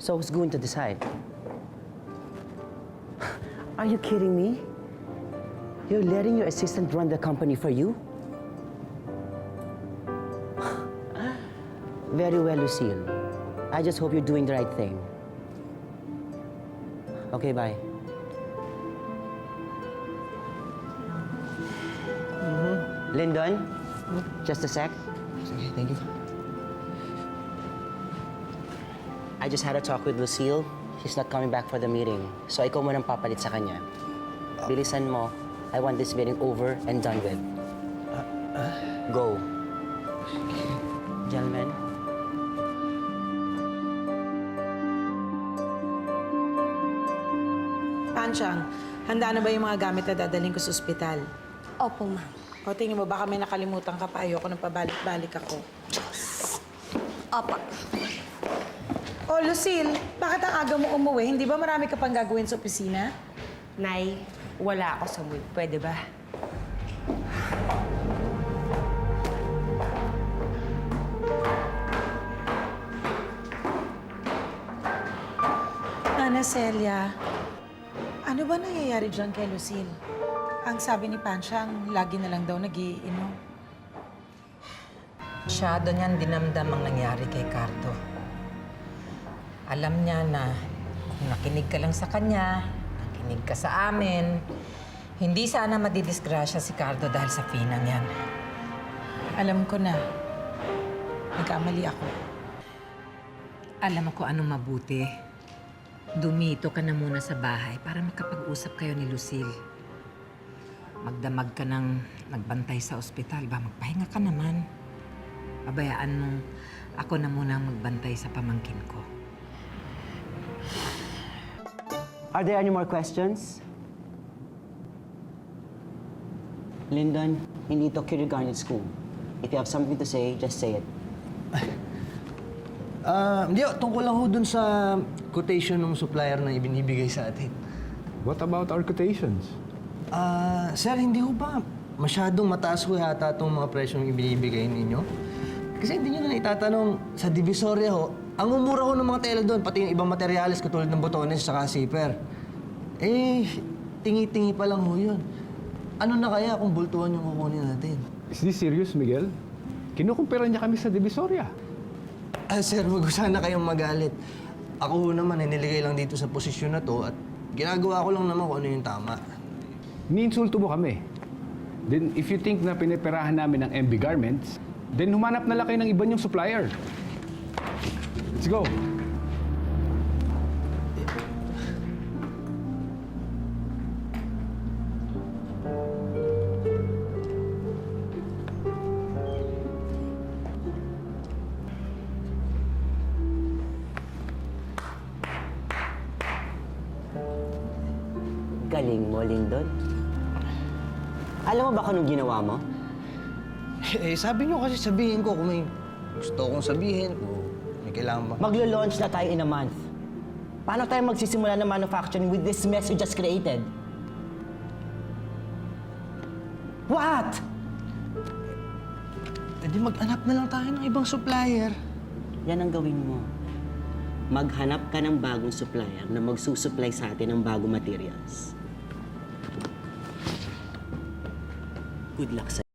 So who's going to decide? Are you kidding me? You're letting your assistant run the company for you? Very well, Lucille. I just hope you're doing the right thing. Okay, bye. Lyndon, just a sec. Sige, thank you. I just had a talk with Lucille. She's not coming back for the meeting. So ikaw mo nang papalit sa kanya. Bilisan mo. I want this meeting over and done with. Go. Gentlemen. Panchang, handa na ba yung mga gamit na dadalhin ko sa ospital? Opo, ma'am. O tingin mo, baka may nakalimutan ka pa. Ayoko nang pabalik-balik ako. Opo. Oh, Lucille, bakit ang aga mo umuwi? Hindi ba marami ka pang gagawin sa opisina? Nay, wala ako sa mood. Pwede ba? Ana Celia, ano ba nangyayari dyan kay Lucille? Ang sabi ni Panchang, lagi na lang daw nag-iinom. Masyado niyan dinamdam ang nangyari kay Cardo. Alam niya na kung nakinig ka lang sa kanya, nakinig ka sa amin, hindi sana madidisgrasya si Cardo dahil sa pinang yan. Alam ko na, nagkamali ako. Alam mo kung anong mabuti. Dumito ka na muna sa bahay para makapag-usap kayo ni Lucille. Magdamag ka ng nagbantay sa ospital, ba magpahinga ka naman. Pabayaan mong ako na muna ang magbantay sa pamangkin ko. Are there any more questions? Lyndon, hindi ito kindergarten school. If you have something to say, just say it. Hindi, tungkol lang ho dun sa quotation ng supplier na ibinibigay sa atin. What about our quotations? Sir, hindi ho ba masyadong mataas ho yata itong mga presyong ibinibigay ninyo? Kasi hindi nyo na itatanong sa Divisoria ho, ang umura ho ng mga tela doon, pati yung ibang materyales katulad ng botones at zipper. Eh, tingi-tingi pa lang ho yun. Ano na kaya kung bultuhan yung kukunin natin? Is this serious, Miguel? Kinukumpira niya kami sa Divisoria. Sir, wag sana kayong magalit. Ako ho naman, niligay lang dito sa posisyon na to at ginagawa ko lang naman kung ano yung tama. Niinsulto mo kami. Then if you think na piniperahan namin ng MB Garments, then humanap na lang kayo ng iba niyong supplier. Let's go. Galing mo, Lyndon. Alam mo ba kung anong ginawa mo? Sabi nyo kasi sabihin ko kung may gusto kong sabihin, kung may kailangan ba. Maglo-launch na tayo in a month. Paano tayo magsisimula ng manufacturing with this mess you just created? What? Pwede mag-anap na lang tayo ng ibang supplier. Yan ang gawin mo. Maghanap ka ng bagong supplier na magsusupply sa atin ng bagong materials. Good luck sa